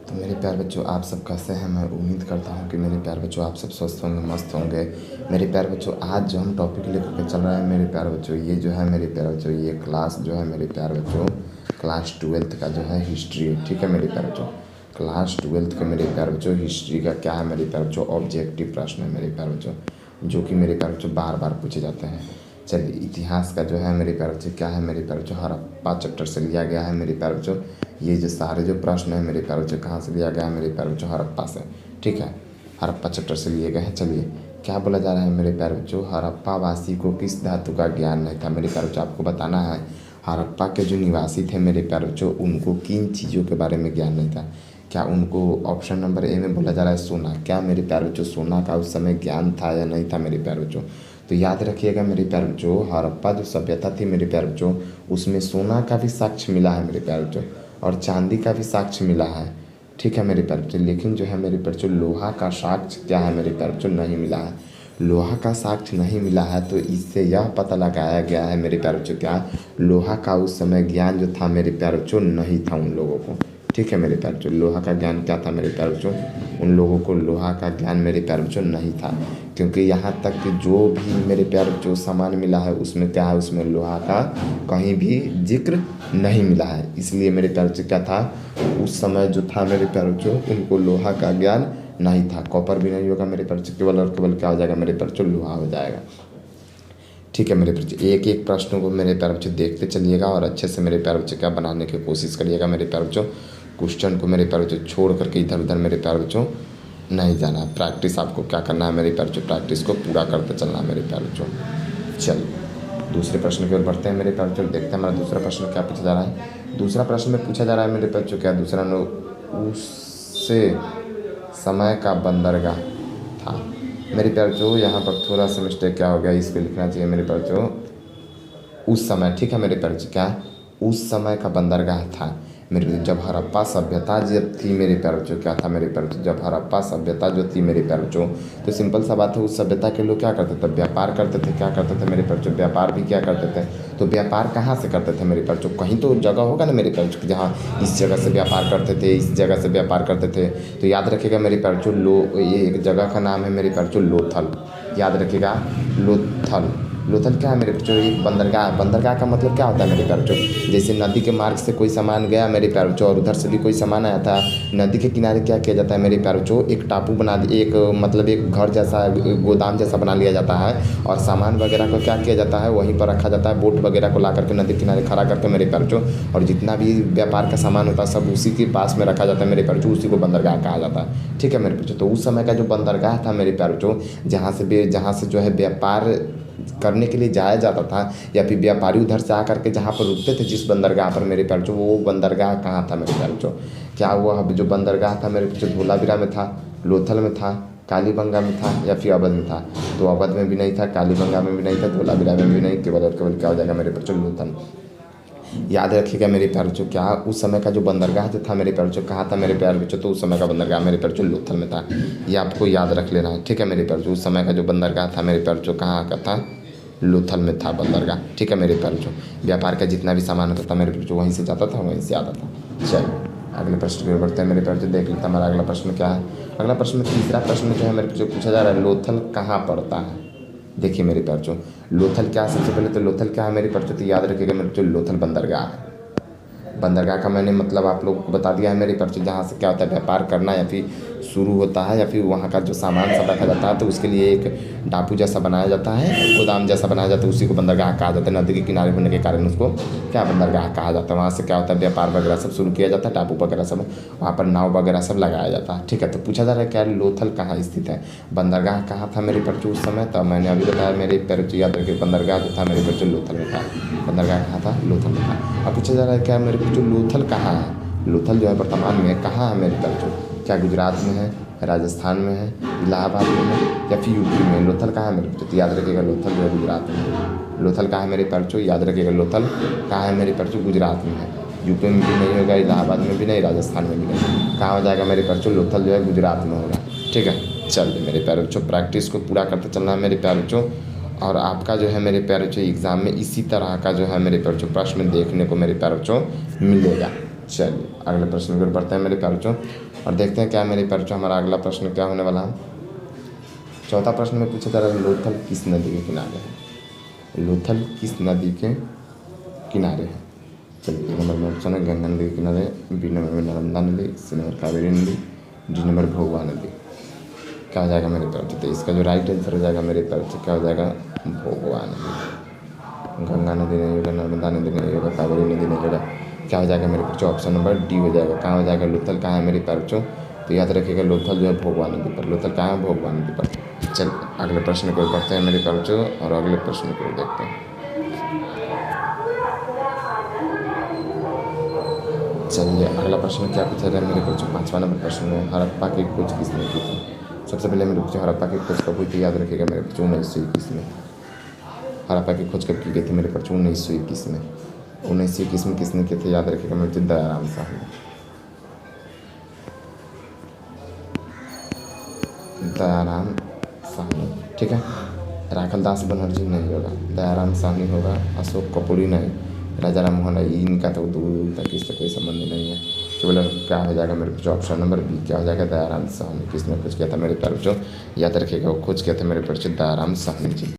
तो मेरे प्यारे बच्चों, आप सब कैसे हैं। मैं उम्मीद करता हूं कि मेरे प्यारे बच्चों आप सब स्वस्थ होंगे, मस्त होंगे। मेरे प्यारे बच्चों, आज जो हम टॉपिक लेकर के चल रहे हैं मेरे प्यारे बच्चों, ये जो है मेरे प्यारे बच्चों, ये क्लास जो है मेरे प्यारे बच्चों, क्लास 12th का जो है हिस्ट्री है। ठीक है मेरे प्यारे बच्चों, क्लास 12th के मेरे प्यारे बच्चों हिस्ट्री का क्या है मेरे प्यारे बच्चों, ऑब्जेक्टिव प्रश्न है मेरे प्यारे बच्चों, जो कि मेरे प्यारे बच्चों बार बार पूछे जाते हैं। चलिए, इतिहास का जो है मेरे प्यारे बच्चों क्या है मेरे प्यारे बच्चों, हड़प्पा चैप्टर से लिया गया है मेरे प्यारे बच्चों। ये जो सारे जो प्रश्न है मेरे प्यारे बच्चों कहाँ से लिया गया है मेरे प्यारे बच्चों, हड़प्पा से। ठीक है, हड़प्पा चैप्टर से लिए गए हैं। चलिए, क्या बोला जा रहा है मेरे प्यारे बच्चों, हड़प्पा वासी को किस धातु का ज्ञान नहीं था। मेरे प्यारे बच्चों आपको बताना है, हड़प्पा के जो निवासी थे मेरे प्यारे बच्चों, उनको किन चीज़ों के बारे में ज्ञान नहीं था। क्या उनको ऑप्शन नंबर ए में बोला जा रहा है सोना। क्या मेरे प्यारे बच्चों सोना का उस समय ज्ञान था या नहीं था मेरे प्यारे बच्चों। तो याद रखिएगा मेरे प्यारे बच्चों, हड़प्पा जो सभ्यता थी मेरे प्यारे बच्चों, उसमें सोना का भी साक्ष्य मिला है मेरे प्यारे बच्चों, और चांदी का भी साक्ष्य मिला है। ठीक है मेरे प्यारे बच्चों, लेकिन जो है मेरे प्यारे बच्चों लोहा का साक्ष्य क्या है मेरे प्यारे बच्चों, नहीं मिला है। लोहा का साक्ष्य नहीं मिला है, तो इससे यह पता लगाया गया है मेरे प्यारे बच्चों, क्या लोहा का उस समय ज्ञान जो था मेरे प्यारे बच्चों नहीं था उन लोगों को। ठीक है मेरे प्यारे बच्चों, लोहा का ज्ञान क्या था मेरे प्यारे बच्चों, उन लोगों को लोहा का ज्ञान मेरे प्यारे बच्चों नहीं था। क्योंकि यहाँ तक कि जो भी मेरे प्यारे बच्चों सामान मिला है उसमें क्या है, उसमें लोहा का कहीं भी जिक्र नहीं मिला है। इसलिए मेरे प्यारे बच्चों क्या था, उस समय जो था मेरे प्यारे बच्चों, उनको लोहा का ज्ञान नहीं था। कॉपर भी नहीं होगा मेरे प्यारे बच्चों, केवल और केवल क्या हो जाएगा मेरे प्यारे बच्चों, लोहा हो जाएगा। ठीक है मेरे बच्चों, एक एक प्रश्नों को मेरे प्यारे बच्चों देखते चलिएगा और अच्छे से मेरे प्यारे बच्चों क्या बनाने की कोशिश करिएगा मेरे प्यारे बच्चों। क्वेश्चन को मेरे प्यारे बच्चों छोड़ करके इधर उधर मेरे प्यारे बच्चों नहीं जाना। प्रैक्टिस आपको क्या करना है मेरे प्यारे बच्चों, प्रैक्टिस को पूरा करते चलना है मेरे प्यारे बच्चों। चलिए, दूसरे प्रश्न की ओर बढ़ते हैं मेरे प्यारे बच्चों। देखते हैं हमारा दूसरा प्रश्न क्या पूछा जा रहा है। दूसरा प्रश्न में पूछा जा रहा है मेरे प्यारे बच्चों, क्या दूसरा उससे समय का बंदरगाह था। मेरे प्यारे बच्चों यहाँ पर थोड़ा सा मिस्टेक क्या हो गया, इसको लिखना चाहिए मेरे प्यारे बच्चों उस समय। ठीक है मेरे प्यारे बच्चों, क्या उस समय का बंदरगाह था मेरे, जब हड़प्पा सभ्यता जब थी मेरे प्यारे बच्चों, क्या था मेरे प्यारे बच्चों, जब हड़प्पा सभ्यता जो थी मेरे प्यारे बच्चों, तो सिंपल सा बात है, उस सभ्यता के लोग क्या करते थे, व्यापार करते थे। क्या करते थे मेरे प्यारे बच्चों, व्यापार भी क्या करते थे। तो व्यापार कहाँ से करते थे मेरे प्यारे बच्चों, कहीं तो जगह होगा ना मेरे प्यारे बच्चों, जहाँ इस जगह से व्यापार करते थे, इस जगह से व्यापार करते थे। तो याद रखिएगा मेरे प्यारे बच्चों, ये एक जगह का नाम है मेरे प्यारे बच्चों, लोथल। याद रखिएगा, लोथल। लोथल क्या है मेरे बच्चों, एक बंदरगाह। बंदरगाह का मतलब क्या होता है मेरे प्यारे बच्चों, जैसे नदी के मार्ग से कोई सामान गया मेरे प्यारे बच्चों, और उधर से भी कोई सामान आया था। नदी के किनारे क्या किया जाता है मेरे प्यारे बच्चों, एक टापू बना एक मतलब एक घर जैसा, गोदाम जैसा बना लिया जाता है, और सामान वगैरह को क्या किया जाता है, वहीं पर रखा जाता है। बोट वगैरह को ला करके नदी के किनारे खड़ा करके मेरे प्यारे बच्चों, और जितना भी व्यापार का सामान होता है सब उसी के पास में रखा जाता है मेरे प्यारे बच्चों, उसी को बंदरगाह कहा जाता है। ठीक है मेरे बच्चों, तो उस समय का जो बंदरगाह था मेरे प्यारे बच्चों, जहाँ से जो है व्यापार करने के लिए जाया जाता था, या फिर व्यापारी उधर से आकर के जहाँ पर रुकते थे जिस बंदरगाह पर मेरे प्यारे बच्चों, वो बंदरगाह कहाँ था मेरे प्यारे बच्चों। क्या वो जो बंदरगाह था मेरे बच्चों, धोलावीरा में था, लोथल में था, कालीबंगा में था, या फिर अवध में था। तो अवध में भी नहीं था, कालीबंगा में भी नहीं था, धोलावीरा में भी नहीं, केवल और केवल क्या हो जाएगा मेरे बच्चों, लोथल। याद रखिएगा मेरे प्यारे बच्चों, क्या उस समय का जो बंदरगाह जो था मेरे प्यारे बच्चों, कहाँ था मेरे प्यारे बच्चों, तो उस समय का बंदरगाह मेरे प्यारे बच्चों लोथल में था। ये आपको याद रख लेना है। ठीक है मेरे प्यारे बच्चों, उस समय का जो बंदरगाह था मेरे प्यारे बच्चों, कहाँ का था, लोथल में था बंदरगाह। ठीक है मेरे प्यारे बच्चों, व्यापार का जितना भी सामान होता था मेरे प्यारे बच्चों, वहीं से जाता था, वहीं से आता था। चलिए, अगले प्रश्न की ओर बढ़ते हैं मेरे प्यारे बच्चों। देख लेते हैं हमारा अगला प्रश्न क्या है। अगला प्रश्न, तीसरा प्रश्न जो है मेरे बच्चों पूछा जा रहा है, लोथल कहाँ पड़ता है। देखिए मेरे प्यारे बच्चों, लोथल क्या, सबसे पहले तो लोथल क्या है मेरे प्यारे बच्चों, तो याद रखिएगा मेरे बच्चों, लोथल बंदरगाह है। बंदरगाह का मैंने मतलब आप लोगों को बता दिया है मेरे प्यारे बच्चों, जहाँ से क्या होता है व्यापार करना या फिर शुरू होता है, या फिर वहाँ का जो सामान सब रखा जाता है, तो उसके लिए एक टापू जैसा बनाया जाता है, गोदाम जैसा बनाया जाता है, उसी को बंदरगाह कहा जाता है। नदी के किनारे होने के कारण उसको क्या बंदरगाह कहा जाता है। वहाँ से क्या होता है व्यापार वगैरह सब शुरू किया जाता है, टापू वगैरह सब, वहाँ पर नाव वगैरह सब लगाया जाता है। ठीक है, तो पूछा जा रहा है क्या लोथल कहाँ स्थित है, बंदरगाह कहाँ था मेरे प्यारे बच्चों उस समय। तब मैंने अभी बताया मेरे प्यारे बच्चों, याद रखिए बंदरगाह जो था मेरे प्यारे बच्चों लोथल में था। बंदरगाह कहाँ था, लोथल में था। अब पूछा जा रहा है क्या मेरे बच्चों लोथल कहाँ है। लोथल जो है वर्तमान में कहाँ है मेरे प्यारे बच्चों, क्या गुजरात में है, राजस्थान में है, इलाहाबाद में है, या फिर यूपी में। लोथल कहाँ है मेरे बच्चों, तो याद रखिएगा लोथल जो है गुजरात में है। लोथल कहाँ है मेरे प्यारे बच्चों, याद रखिएगा लोथल कहाँ है मेरे प्यारे बच्चों, गुजरात में है। यूपी में भी नहीं होगा, इलाहाबाद में भी नहीं, राजस्थान में भी नहीं, कहाँ हो जाएगा मेरे प्यारे बच्चों, लोथल जो है गुजरात में होगा। ठीक है, चलिए मेरे प्यारे बच्चों, प्रैक्टिस को पूरा करते चलना है मेरे प्यारे बच्चों, और आपका जो है मेरे प्यारे बच्चों एग्जाम में इसी तरह का जो है मेरे प्यारे बच्चों प्रश्न देखने को मेरे प्यारे बच्चों मिलेगा। चलिए अगले प्रश्न की ओर बढ़ते हैं मेरे प्यारे बच्चों और देखते हैं क्या मेरे प्यारे बच्चों हमारा अगला प्रश्न क्या होने वाला है। चौथा प्रश्न में पूछा जा रहा है लोथल किस नदी के किनारे है। लोथल किस नदी के किनारे है। चलिए नंबर में ऑप्शन है गंगा नदी के किनारे, बी नंबर में नर्मदा नदी, सी नंबर कावेरी नदी, डी नंबर भोगवा नदी। क्या हो जाएगा मेरे प्यारे बच्चों, तो इसका जो राइट आंसर हो जाएगा मेरे प्यारे बच्चों क्या हो जाएगा भोगवा नदी। गंगा नदी नहीं होगा, नर्मदा नदी नहीं होगा, कावेरी नदी नहीं होगा, क्या हो जाएगा मेरे बच्चों ऑप्शन नंबर डी हो जाएगा। कहाँ हो जाएगा लोथल कहाँ है मेरे प्यारे बच्चों, तो याद रखिएगा लोथल जो है भोगवा नदी पर। लोथल कहाँ है भोगवा नदी पर। चल अगले प्रश्न को पढ़ते हैं मेरे प्यारे बच्चों और अगले प्रश्न को देखते हैं। चलिए अगला प्रश्न क्या पूछा जाए मेरे बच्चों, 5वां नंबर प्रश्न में हड़प्पा की खोज किसने की थी। सबसे पहले मेरे बच्चों हड़प्पा की खोज कब हुई थी, याद रखिएगा मेरे बच्चों 1921 में। हड़प्पा की खोज कब की गई थी मेरे बच्चों 1921 में। 1921 में किसने की थी, याद रखिएगा मेरे बच्चों दयाराम साहनी। दयाराम साहनी, ठीक है। राखल दास बनर्जी नहीं होगा, दयाराम साहनी होगा। अशोक कपूरी नहीं, राजा राम मोहन राय इनका तो दूर तक इससे कोई संबंध नहीं है। केवल क्या हो जाएगा मेरे बच्चों ऑप्शन नंबर बी क्या हो जाएगा दयाराम साहनी। किसने खोज किया था मेरे प्यारे बच्चों, याद रखिएगा वो खोज किया था मेरे बच्चों दयाराम साहनी जी।